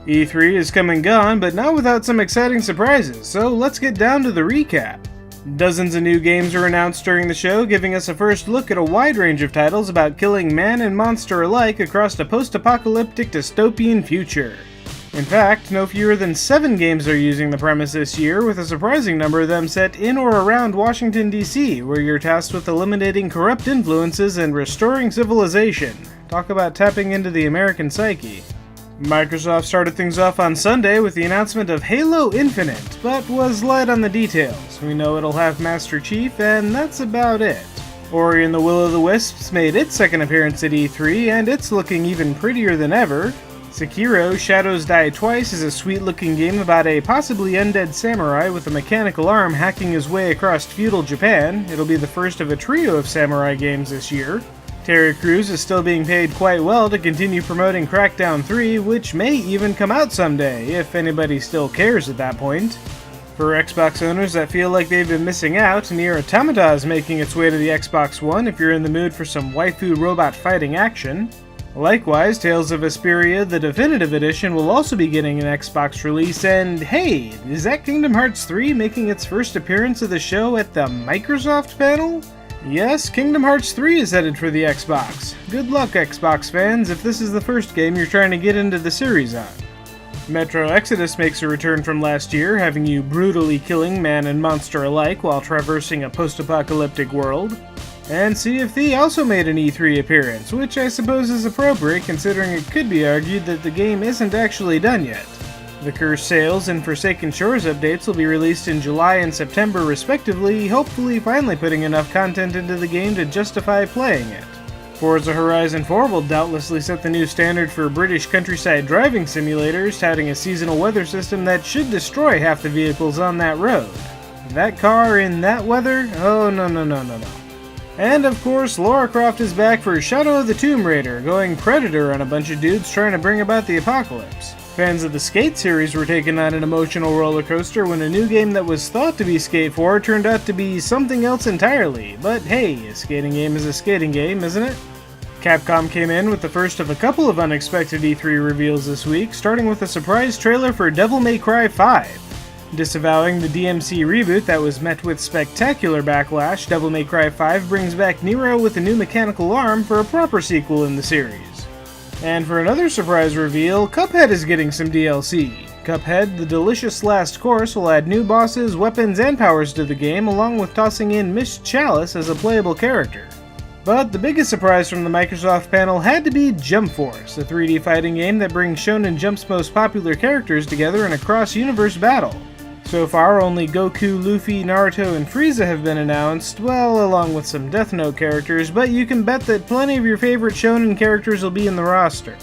E3 is come and gone, but not without some exciting surprises, so let's get down to the recap. Dozens of new games were announced during the show, giving us a first look at a wide range of titles about killing man and monster alike across a post-apocalyptic dystopian future. In fact, no fewer than 7 games are using the premise this year, with a surprising number of them set in or around Washington, D.C., where you're tasked with eliminating corrupt influences and restoring civilization. Talk about tapping into the American psyche. Microsoft started things off on Sunday with the announcement of Halo Infinite, but was light on the details. We know it'll have Master Chief, and that's about it. Ori and the Will-o'-the-Wisps made its second appearance at E3, and it's looking even prettier than ever. Sekiro: Shadows Die Twice is a sweet-looking game about a possibly undead samurai with a mechanical arm hacking his way across feudal Japan. It'll be the first of a trio of samurai games this year. Terry Crews is still being paid quite well to continue promoting Crackdown 3, which may even come out someday, if anybody still cares at that point. For Xbox owners that feel like they've been missing out, Nier Automata is making its way to the Xbox One if you're in the mood for some waifu robot fighting action. Likewise, Tales of Vesperia, the Definitive Edition, will also be getting an Xbox release, and hey, is that Kingdom Hearts 3 making its first appearance of the show at the Microsoft panel? Yes, Kingdom Hearts 3 is headed for the Xbox. Good luck, Xbox fans, if this is the first game you're trying to get into the series on. Metro Exodus makes a return from last year, having you brutally killing man and monster alike while traversing a post-apocalyptic world. And Sea of Thieves also made an E3 appearance, which I suppose is appropriate considering it could be argued that the game isn't actually done yet. The Cursed Sails and Forsaken Shores updates will be released in July and September respectively, hopefully finally putting enough content into the game to justify playing it. Forza Horizon 4 will doubtlessly set the new standard for British countryside driving simulators, touting a seasonal weather system that should destroy half the vehicles on that road. That car in that weather? Oh no. And of course, Lara Croft is back for Shadow of the Tomb Raider, going Predator on a bunch of dudes trying to bring about the apocalypse. Fans of the Skate series were taken on an emotional roller coaster when a new game that was thought to be Skate 4 turned out to be something else entirely. But hey, a skating game is a skating game, isn't it? Capcom came in with the first of a couple of unexpected E3 reveals this week, starting with a surprise trailer for Devil May Cry 5. Disavowing the DMC reboot that was met with spectacular backlash, Devil May Cry 5 brings back Nero with a new mechanical arm for a proper sequel in the series. And for another surprise reveal, Cuphead is getting some DLC. Cuphead, the Delicious Last Course, will add new bosses, weapons, and powers to the game, along with tossing in Miss Chalice as a playable character. But the biggest surprise from the Microsoft panel had to be Jump Force, a 3D fighting game that brings Shonen Jump's most popular characters together in a cross-universe battle. So far, only Goku, Luffy, Naruto, and Frieza have been announced, well, along with some Death Note characters, but you can bet that plenty of your favorite shonen characters will be in the roster.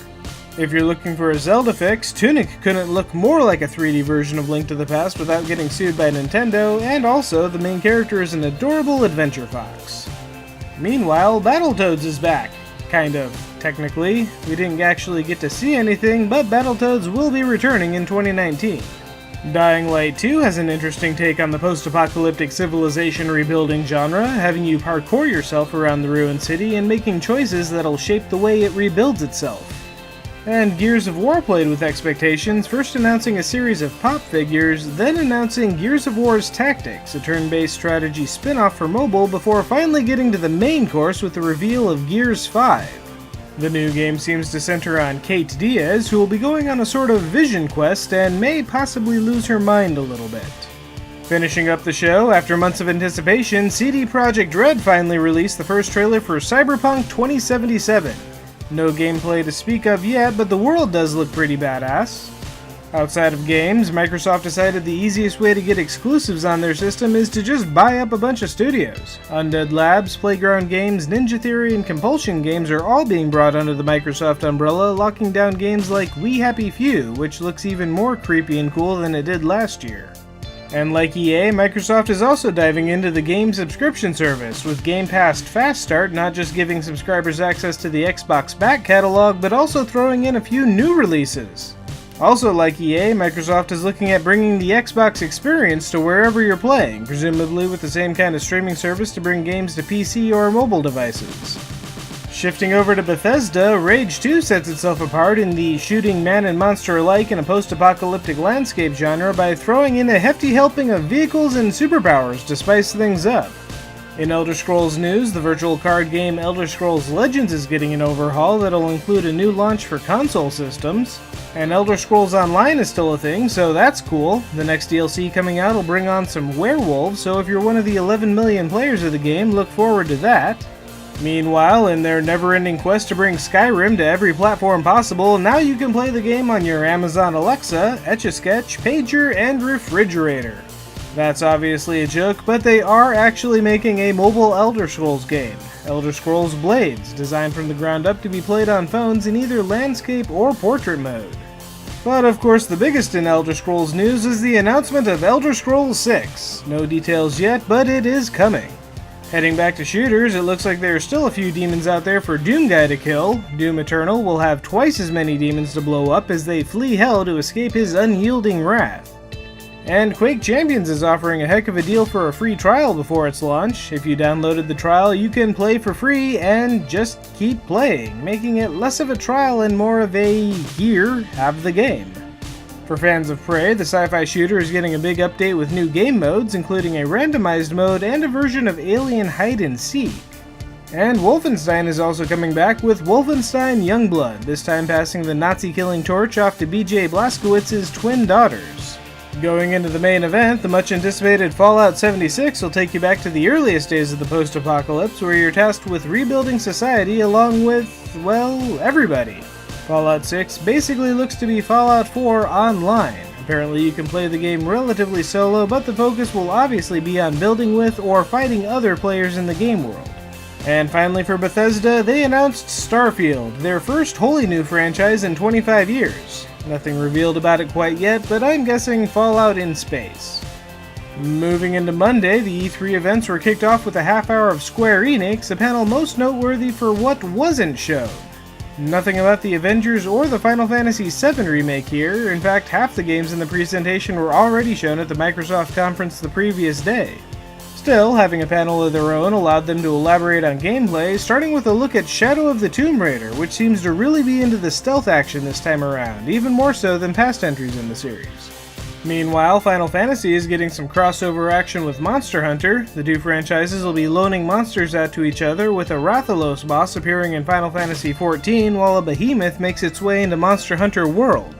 If you're looking for a Zelda fix, Tunic couldn't look more like a 3D version of Link to the Past without getting sued by Nintendo, and also the main character is an adorable adventure fox. Meanwhile, Battletoads is back. Kind of, technically. We didn't actually get to see anything, but Battletoads will be returning in 2019. Dying Light 2 has an interesting take on the post-apocalyptic civilization rebuilding genre, having you parkour yourself around the ruined city and making choices that'll shape the way it rebuilds itself. And Gears of War played with expectations, first announcing a series of pop figures, then announcing Gears of War's Tactics, a turn-based strategy spin-off for mobile, before finally getting to the main course with the reveal of Gears 5. The new game seems to center on Kate Diaz, who will be going on a sort of vision quest and may possibly lose her mind a little bit. Finishing up the show, after months of anticipation, CD Projekt Red finally released the first trailer for Cyberpunk 2077. No gameplay to speak of yet, but the world does look pretty badass. Outside of games, Microsoft decided the easiest way to get exclusives on their system is to just buy up a bunch of studios. Undead Labs, Playground Games, Ninja Theory, and Compulsion Games are all being brought under the Microsoft umbrella, locking down games like We Happy Few, which looks even more creepy and cool than it did last year. And like EA, Microsoft is also diving into the game subscription service, with Game Pass Fast Start not just giving subscribers access to the Xbox back catalog, but also throwing in a few new releases. Also, like EA, Microsoft is looking at bringing the Xbox experience to wherever you're playing, presumably with the same kind of streaming service to bring games to PC or mobile devices. Shifting over to Bethesda, Rage 2 sets itself apart in the shooting man and monster alike in a post-apocalyptic landscape genre by throwing in a hefty helping of vehicles and superpowers to spice things up. In Elder Scrolls news, the virtual card game Elder Scrolls Legends is getting an overhaul that'll include a new launch for console systems. And Elder Scrolls Online is still a thing, so that's cool. The next DLC coming out will bring on some werewolves, so if you're one of the 11 million players of the game, look forward to that. Meanwhile, in their never-ending quest to bring Skyrim to every platform possible, now you can play the game on your Amazon Alexa, Etch-a-Sketch, pager, and refrigerator. That's obviously a joke, but they are actually making a mobile Elder Scrolls game, Elder Scrolls Blades, designed from the ground up to be played on phones in either landscape or portrait mode. But of course the biggest in Elder Scrolls news is the announcement of Elder Scrolls 6. No details yet, but it is coming. Heading back to shooters, it looks like there are still a few demons out there for Doomguy to kill. Doom Eternal will have twice as many demons to blow up as they flee hell to escape his unyielding wrath. And Quake Champions is offering a heck of a deal for a free trial before its launch. If you downloaded the trial, you can play for free and just keep playing, making it less of a trial and more of a here, have the game. For fans of Prey, the sci-fi shooter is getting a big update with new game modes, including a randomized mode and a version of Alien Hide and Seek. And Wolfenstein is also coming back with Wolfenstein Youngblood, this time passing the Nazi-killing torch off to BJ Blazkowicz's twin daughters. Going into the main event, the much-anticipated Fallout 76 will take you back to the earliest days of the post-apocalypse, where you're tasked with rebuilding society along with, well, everybody. Fallout 6 basically looks to be Fallout 4 online. Apparently you can play the game relatively solo, but the focus will obviously be on building with or fighting other players in the game world. And finally for Bethesda, they announced Starfield, their first wholly new franchise in 25 years. Nothing revealed about it quite yet, but I'm guessing Fallout in space. Moving into Monday, the E3 events were kicked off with a half hour of Square-Enix, a panel most noteworthy for what wasn't shown. Nothing about the Avengers or the Final Fantasy VII remake here. In fact, half the games in the presentation were already shown at the Microsoft conference the previous day. Still, having a panel of their own allowed them to elaborate on gameplay, starting with a look at Shadow of the Tomb Raider, which seems to really be into the stealth action this time around, even more so than past entries in the series. Meanwhile, Final Fantasy is getting some crossover action with Monster Hunter. The two franchises will be loaning monsters out to each other, with a Rathalos boss appearing in Final Fantasy XIV, while a behemoth makes its way into Monster Hunter World.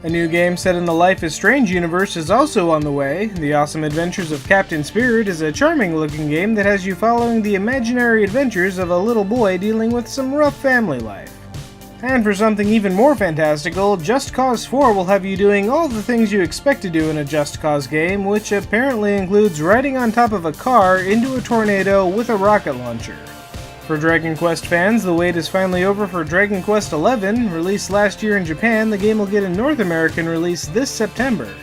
A new game set in the Life is Strange universe is also on the way. The Awesome Adventures of Captain Spirit is a charming-looking game that has you following the imaginary adventures of a little boy dealing with some rough family life. And for something even more fantastical, Just Cause 4 will have you doing all the things you expect to do in a Just Cause game, which apparently includes riding on top of a car into a tornado with a rocket launcher. For Dragon Quest fans, the wait is finally over for Dragon Quest XI. Released last year in Japan, the game will get a North American release this September.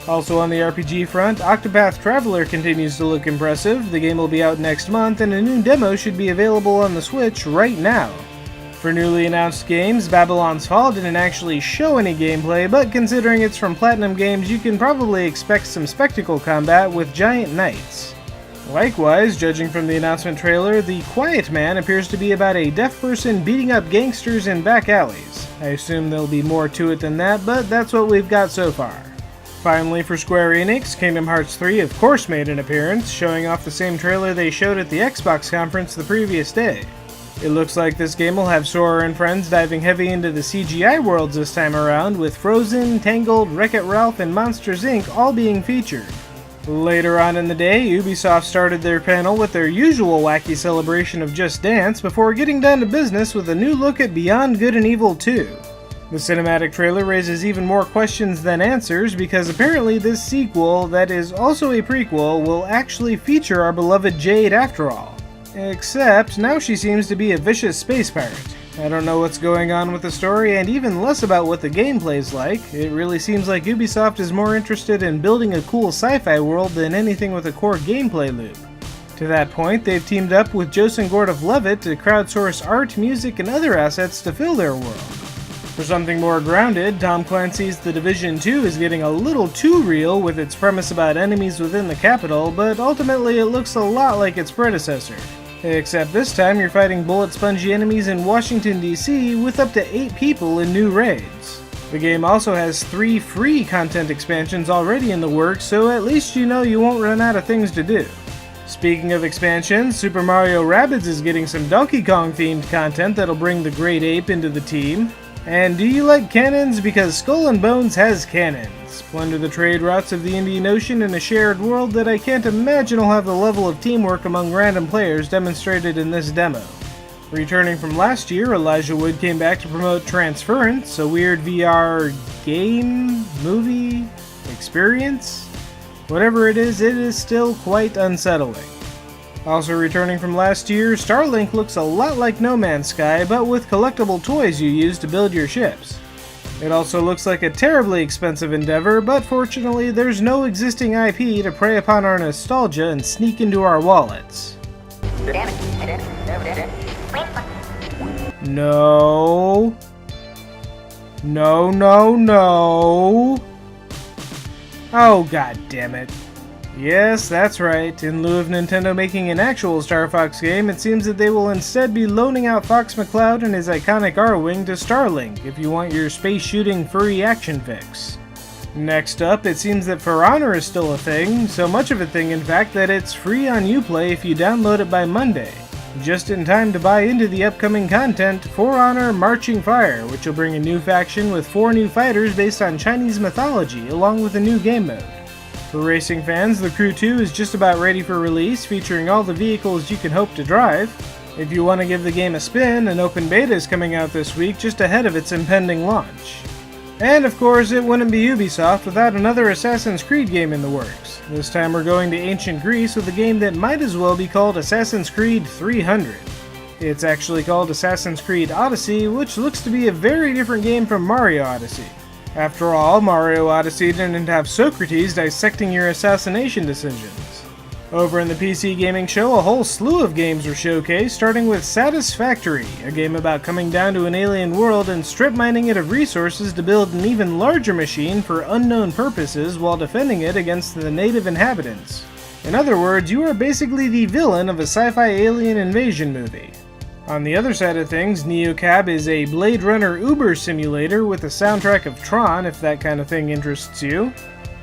Also on the RPG front, Octopath Traveler continues to look impressive. The game will be out next month, and a new demo should be available on the Switch right now. For newly announced games, Babylon's Fall didn't actually show any gameplay, but considering it's from Platinum Games, you can probably expect some spectacle combat with giant knights. Likewise, judging from the announcement trailer, The Quiet Man appears to be about a deaf person beating up gangsters in back alleys. I assume there'll be more to it than that, but that's what we've got so far. Finally, for Square-Enix, Kingdom Hearts 3 of course made an appearance, showing off the same trailer they showed at the Xbox conference the previous day. It looks like this game will have Sora and friends diving heavy into the CGI worlds this time around, with Frozen, Tangled, Wreck-It Ralph, and Monsters Inc. all being featured. Later on in the day, Ubisoft started their panel with their usual wacky celebration of Just Dance before getting down to business with a new look at Beyond Good and Evil 2. The cinematic trailer raises even more questions than answers because apparently this sequel, that is also a prequel, will actually feature our beloved Jade after all. Except, now she seems to be a vicious space pirate. I don't know what's going on with the story, and even less about what the gameplay's like. It really seems like Ubisoft is more interested in building a cool sci-fi world than anything with a core gameplay loop. To that point, they've teamed up with Joseph Gordon-Levitt to crowdsource art, music, and other assets to fill their world. For something more grounded, Tom Clancy's The Division 2 is getting a little too real with its premise about enemies within the capital, but ultimately it looks a lot like its predecessor. Except this time you're fighting bullet-spongy enemies in Washington, D.C. with up to 8 people in new raids. The game also has 3 free content expansions already in the works, so at least you know you won't run out of things to do. Speaking of expansions, Super Mario Rabbids is getting some Donkey Kong themed content that'll bring the Great Ape into the team. And do you like cannons? Because Skull and Bones has cannons. Plunder the trade routes of the Indian Ocean in a shared world that I can't imagine will have the level of teamwork among random players demonstrated in this demo. Returning from last year, Elijah Wood came back to promote Transference, a weird VR game, movie, experience? Whatever it is still quite unsettling. Also returning from last year, Starlink looks a lot like No Man's Sky, but with collectible toys you use to build your ships. It also looks like a terribly expensive endeavor, but fortunately there's no existing IP to prey upon our nostalgia and sneak into our wallets. No. No, no, no. Oh, god damn it. Yes, that's right. In lieu of Nintendo making an actual Star Fox game, it seems that they will instead be loaning out Fox McCloud and his iconic R-Wing to Starlink if you want your space-shooting furry action fix. Next up, it seems that For Honor is still a thing, so much of a thing in fact that it's free on Uplay if you download it by Monday. Just in time to buy into the upcoming content, For Honor Marching Fire, which will bring a new faction with 4 new fighters based on Chinese mythology, along with a new game mode. For racing fans, The Crew 2 is just about ready for release, featuring all the vehicles you can hope to drive. If you want to give the game a spin, an open beta is coming out this week just ahead of its impending launch. And of course, it wouldn't be Ubisoft without another Assassin's Creed game in the works. This time we're going to ancient Greece with a game that might as well be called Assassin's Creed 300. It's actually called Assassin's Creed Odyssey, which looks to be a very different game from Mario Odyssey. After all, Mario Odyssey didn't have Socrates dissecting your assassination decisions. Over in the PC gaming show, a whole slew of games were showcased, starting with Satisfactory, a game about coming down to an alien world and strip mining it of resources to build an even larger machine for unknown purposes while defending it against the native inhabitants. In other words, you are basically the villain of a sci-fi alien invasion movie. On the other side of things, NeoCab is a Blade Runner Uber simulator with a soundtrack of Tron, if that kind of thing interests you.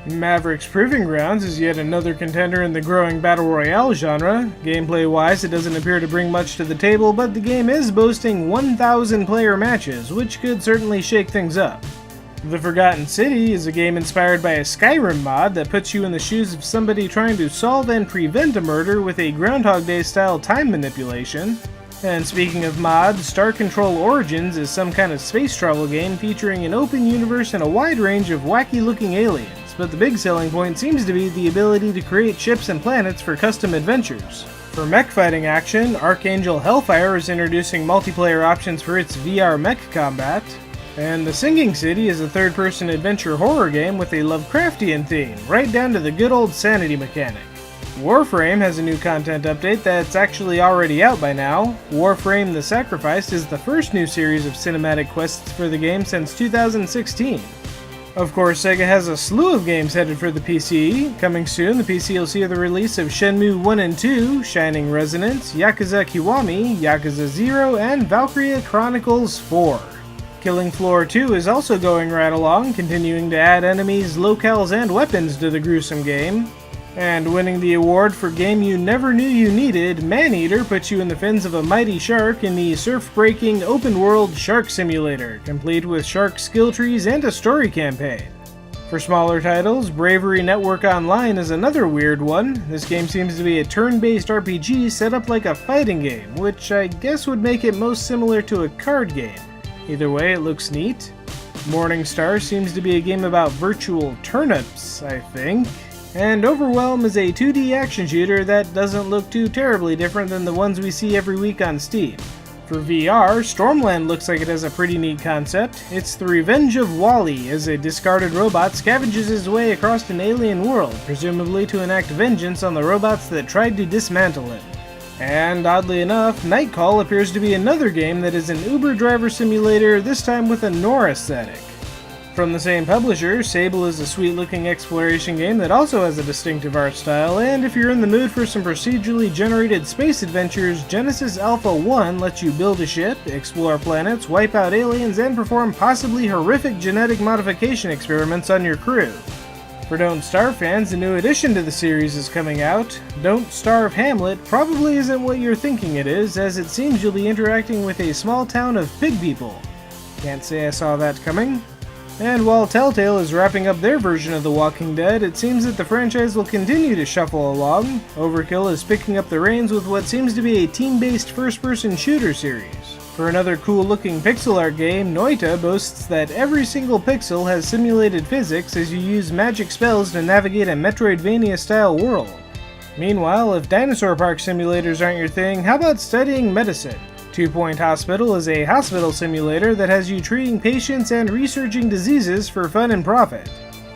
Maverick's Proving Grounds is yet another contender in the growing Battle Royale genre. Gameplay-wise, it doesn't appear to bring much to the table, but the game is boasting 1,000 player matches, which could certainly shake things up. The Forgotten City is a game inspired by a Skyrim mod that puts you in the shoes of somebody trying to solve and prevent a murder with a Groundhog Day-style time manipulation. And speaking of mods, Star Control Origins is some kind of space travel game featuring an open universe and a wide range of wacky-looking aliens, but the big selling point seems to be the ability to create ships and planets for custom adventures. For mech fighting action, Archangel Hellfire is introducing multiplayer options for its VR mech combat, and The Singing City is a third-person adventure horror game with a Lovecraftian theme, right down to the good old sanity mechanic. Warframe has a new content update that's actually already out by now. Warframe The Sacrificed is the first new series of cinematic quests for the game since 2016. Of course, Sega has a slew of games headed for the PC. Coming soon, the PC will see the release of Shenmue 1 and 2, Shining Resonance, Yakuza Kiwami, Yakuza 0, and Valkyria Chronicles 4. Killing Floor 2 is also going right along, continuing to add enemies, locales, and weapons to the gruesome game. And winning the award for Game You Never Knew You Needed, Maneater puts you in the fins of a mighty shark in the surf-breaking open-world shark simulator, complete with shark skill trees and a story campaign. For smaller titles, Bravery Network Online is another weird one. This game seems to be a turn-based RPG set up like a fighting game, which I guess would make it most similar to a card game. Either way, it looks neat. Morningstar seems to be a game about virtual turnips, I think. And Overwhelm is a 2D action shooter that doesn't look too terribly different than the ones we see every week on Steam. For VR, Stormland looks like it has a pretty neat concept. It's the revenge of Wall-E as a discarded robot scavenges his way across an alien world, presumably to enact vengeance on the robots that tried to dismantle him. And oddly enough, Nightcall appears to be another game that is an Uber driver simulator, this time with a noir aesthetic. From the same publisher, Sable is a sweet-looking exploration game that also has a distinctive art style, and if you're in the mood for some procedurally generated space adventures, Genesis Alpha 1 lets you build a ship, explore planets, wipe out aliens, and perform possibly horrific genetic modification experiments on your crew. For Don't Starve fans, a new addition to the series is coming out. Don't Starve Hamlet probably isn't what you're thinking it is, as it seems you'll be interacting with a small town of pig people. Can't say I saw that coming. And while Telltale is wrapping up their version of The Walking Dead, it seems that the franchise will continue to shuffle along. Overkill is picking up the reins with what seems to be a team-based first-person shooter series. For another cool-looking pixel art game, Noita boasts that every single pixel has simulated physics as you use magic spells to navigate a Metroidvania-style world. Meanwhile, if dinosaur park simulators aren't your thing, how about studying medicine? 2 Point Hospital is a hospital simulator that has you treating patients and researching diseases for fun and profit.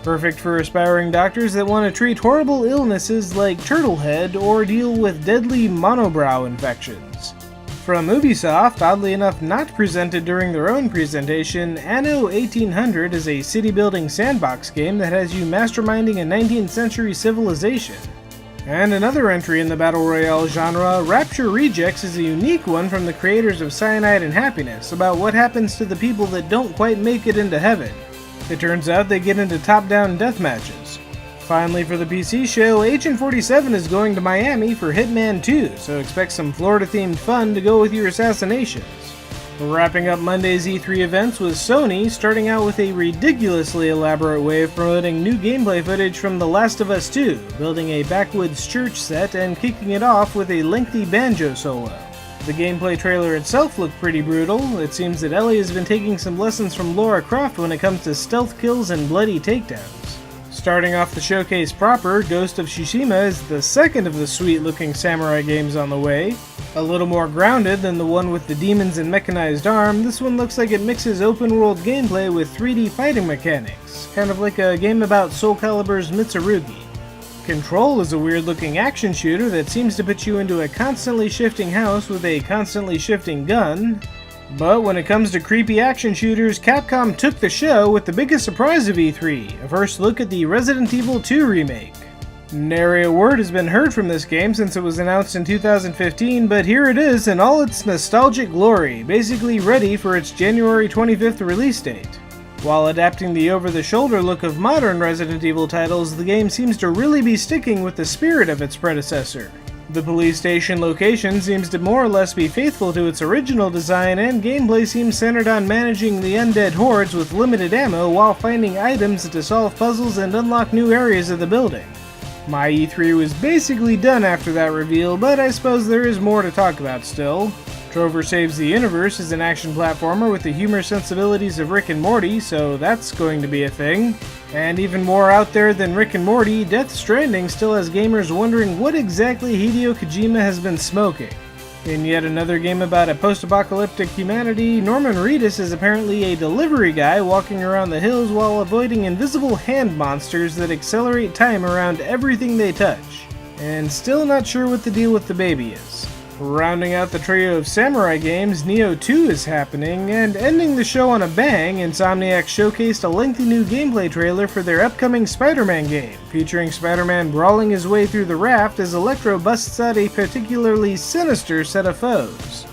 Perfect for aspiring doctors that want to treat horrible illnesses like turtlehead or deal with deadly monobrow infections. From Ubisoft, oddly enough not presented during their own presentation, Anno 1800 is a city-building sandbox game that has you masterminding a 19th century civilization. And another entry in the Battle Royale genre, Rapture Rejects is a unique one from the creators of Cyanide and Happiness, about what happens to the people that don't quite make it into heaven. It turns out they get into top-down death matches. Finally, for the PC show, Agent 47 is going to Miami for Hitman 2, so expect some Florida-themed fun to go with your assassinations. Wrapping up Monday's E3 events was Sony, starting out with a ridiculously elaborate way of promoting new gameplay footage from The Last of Us 2, building a backwoods church set and kicking it off with a lengthy banjo solo. The gameplay trailer itself looked pretty brutal. It seems that Ellie has been taking some lessons from Lara Croft when it comes to stealth kills and bloody takedowns. Starting off the showcase proper, Ghost of Tsushima is the second of the sweet-looking samurai games on the way. A little more grounded than the one with the demons and mechanized arm, this one looks like it mixes open-world gameplay with 3D fighting mechanics, kind of like a game about Soul Calibur's Mitsurugi. Control is a weird-looking action shooter that seems to put you into a constantly shifting house with a constantly shifting gun. But when it comes to creepy action shooters, Capcom took the show with the biggest surprise of E3, a first look at the Resident Evil 2 remake. Nary a word has been heard from this game since it was announced in 2015, but here it is in all its nostalgic glory, basically ready for its January 25th release date. While adapting the over-the-shoulder look of modern Resident Evil titles, the game seems to really be sticking with the spirit of its predecessor. The police station location seems to more or less be faithful to its original design, and gameplay seems centered on managing the undead hordes with limited ammo while finding items to solve puzzles and unlock new areas of the building. My E3 was basically done after that reveal, but I suppose there is more to talk about still. Trover Saves the Universe is an action platformer with the humor sensibilities of Rick and Morty, so that's going to be a thing. And even more out there than Rick and Morty, Death Stranding still has gamers wondering what exactly Hideo Kojima has been smoking. In yet another game about a post-apocalyptic humanity, Norman Reedus is apparently a delivery guy walking around the hills while avoiding invisible hand monsters that accelerate time around everything they touch. And still not sure what the deal with the baby is. Rounding out the trio of samurai games, Neo 2 is happening, and ending the show on a bang, Insomniac showcased a lengthy new gameplay trailer for their upcoming Spider-Man game, featuring Spider-Man brawling his way through the raft as Electro busts out a particularly sinister set of foes.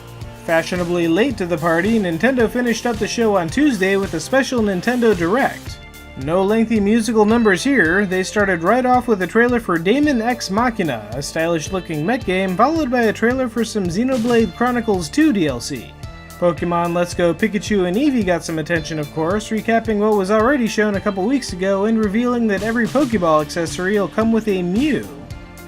Fashionably late to the party, Nintendo finished up the show on Tuesday with a special Nintendo Direct. No lengthy musical numbers here, they started right off with a trailer for Daemon X Machina, a stylish-looking mech game, followed by a trailer for some Xenoblade Chronicles 2 DLC. Pokemon Let's Go Pikachu and Eevee got some attention, of course, recapping what was already shown a couple weeks ago and revealing that every Pokeball accessory will come with a Mew.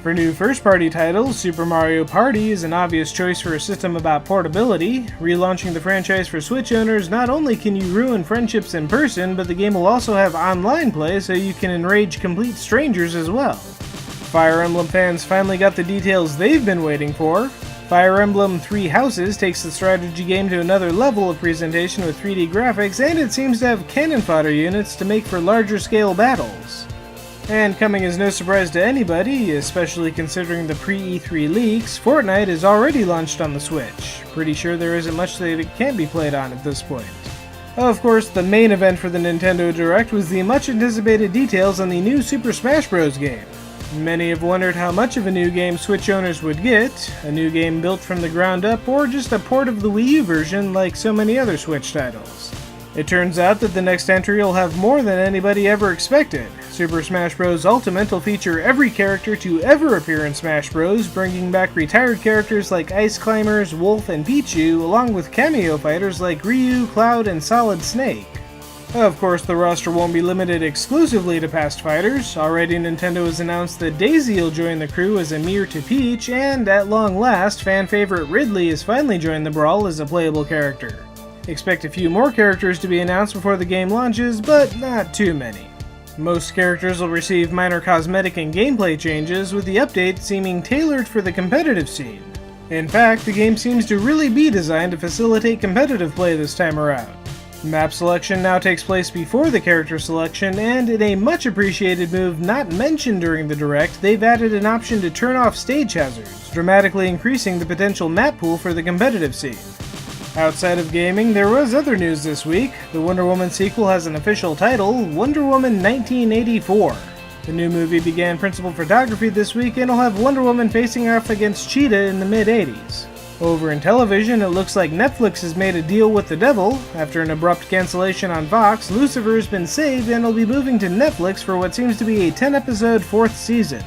For new first-party titles, Super Mario Party is an obvious choice for a system about portability. Relaunching the franchise for Switch owners, not only can you ruin friendships in person, but the game will also have online play so you can enrage complete strangers as well. Fire Emblem fans finally got the details they've been waiting for. Fire Emblem Three Houses takes the strategy game to another level of presentation with 3D graphics, and it seems to have cannon fodder units to make for larger scale battles. And coming as no surprise to anybody, especially considering the pre-E3 leaks, Fortnite is already launched on the Switch. Pretty sure there isn't much that it can't be played on at this point. Of course, the main event for the Nintendo Direct was the much anticipated details on the new Super Smash Bros. Game. Many have wondered how much of a new game Switch owners would get, a new game built from the ground up, or just a port of the Wii U version like so many other Switch titles. It turns out that the next entry will have more than anybody ever expected. Super Smash Bros. Ultimate will feature every character to ever appear in Smash Bros., bringing back retired characters like Ice Climbers, Wolf, and Pichu, along with cameo fighters like Ryu, Cloud, and Solid Snake. Of course, the roster won't be limited exclusively to past fighters. Already Nintendo has announced that Daisy will join the crew as a mirror to Peach, and at long last, fan favorite Ridley has finally joined the brawl as a playable character. Expect a few more characters to be announced before the game launches, but not too many. Most characters will receive minor cosmetic and gameplay changes, with the update seeming tailored for the competitive scene. In fact, the game seems to really be designed to facilitate competitive play this time around. Map selection now takes place before the character selection, and in a much appreciated move not mentioned during the Direct, they've added an option to turn off stage hazards, dramatically increasing the potential map pool for the competitive scene. Outside of gaming, there was other news this week. The Wonder Woman sequel has an official title, Wonder Woman 1984. The new movie began principal photography this week and will have Wonder Woman facing off against Cheetah in the mid-80s. Over in television, it looks like Netflix has made a deal with the devil. After an abrupt cancellation on Fox, Lucifer has been saved and will be moving to Netflix for what seems to be a 10-episode 4th season.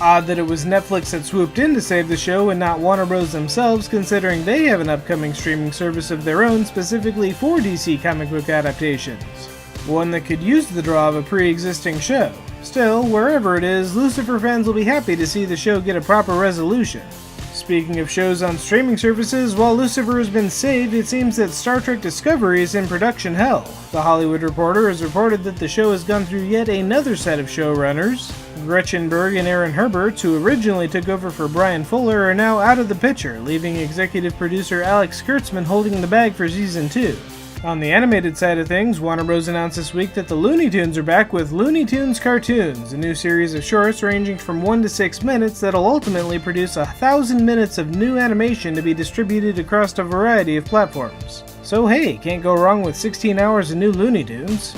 Odd that it was Netflix that swooped in to save the show and not Warner Bros. Themselves, considering they have an upcoming streaming service of their own specifically for DC comic book adaptations. One that could use the draw of a pre-existing show. Still, wherever it is, Lucifer fans will be happy to see the show get a proper resolution. Speaking of shows on streaming services, while Lucifer has been saved, it seems that Star Trek Discovery is in production hell. The Hollywood Reporter has reported that the show has gone through yet another set of showrunners. Gretchen Berg and Aaron Herbert, who originally took over for Brian Fuller, are now out of the picture, leaving executive producer Alex Kurtzman holding the bag for Season 2. On the animated side of things, Warner Bros. Announced this week that the Looney Tunes are back with Looney Tunes Cartoons, a new series of shorts ranging from 1 to 6 minutes that'll ultimately produce 1,000 minutes of new animation to be distributed across a variety of platforms. So hey, can't go wrong with 16 hours of new Looney Tunes.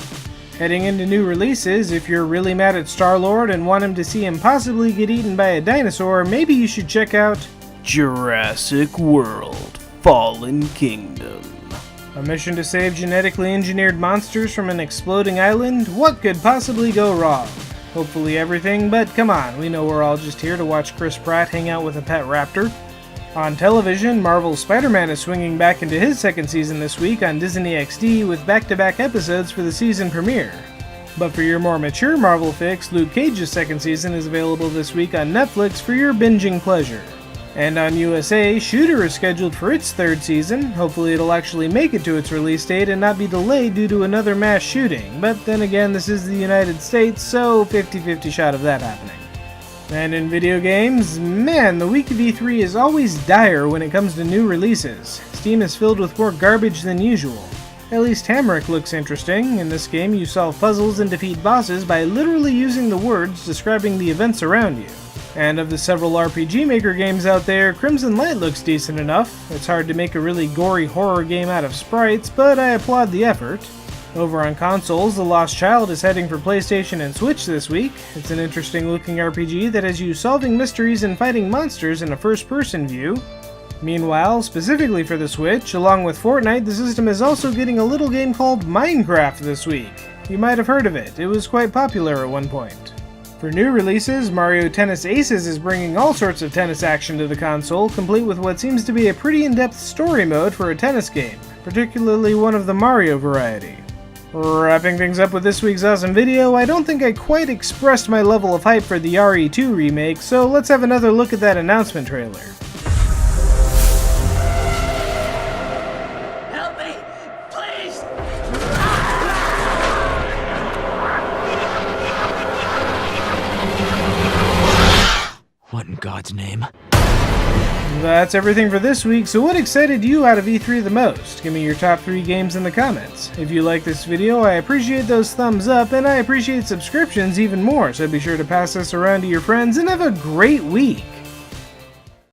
Heading into new releases, if you're really mad at Star-Lord and want him to see him possibly get eaten by a dinosaur, maybe you should check out Jurassic World: Fallen Kingdom. A mission to save genetically engineered monsters from an exploding island? What could possibly go wrong? Hopefully everything, but come on, we know we're all just here to watch Chris Pratt hang out with a pet raptor. On television, Marvel's Spider-Man is swinging back into his second season this week on Disney XD with back-to-back episodes for the season premiere. But for your more mature Marvel fix, Luke Cage's second season is available this week on Netflix for your binging pleasure. And on USA, Shooter is scheduled for its third season. Hopefully it'll actually make it to its release date and not be delayed due to another mass shooting. But then again, this is the United States, so 50-50 shot of that happening. And in video games, man, the week of E3 is always dire when it comes to new releases. Steam is filled with more garbage than usual. At least Hamrick looks interesting. In this game, you solve puzzles and defeat bosses by literally using the words describing the events around you. And of the several RPG Maker games out there, Crimson Light looks decent enough. It's hard to make a really gory horror game out of sprites, but I applaud the effort. Over on consoles, The Lost Child is heading for PlayStation and Switch this week. It's an interesting looking RPG that has you solving mysteries and fighting monsters in a first-person view. Meanwhile, specifically for the Switch, along with Fortnite, the system is also getting a little game called Minecraft this week. You might have heard of it. It was quite popular at one point. For new releases, Mario Tennis Aces is bringing all sorts of tennis action to the console, complete with what seems to be a pretty in-depth story mode for a tennis game, particularly one of the Mario variety. Wrapping things up with this week's awesome video, I don't think I quite expressed my level of hype for the RE2 remake, so let's have another look at that announcement trailer. Help me, please! What in God's name? That's everything for this week, so what excited you out of E3 the most? Give me your top 3 games in the comments. If you like this video, I appreciate those thumbs up, and I appreciate subscriptions even more, so be sure to pass this around to your friends, and have a great week!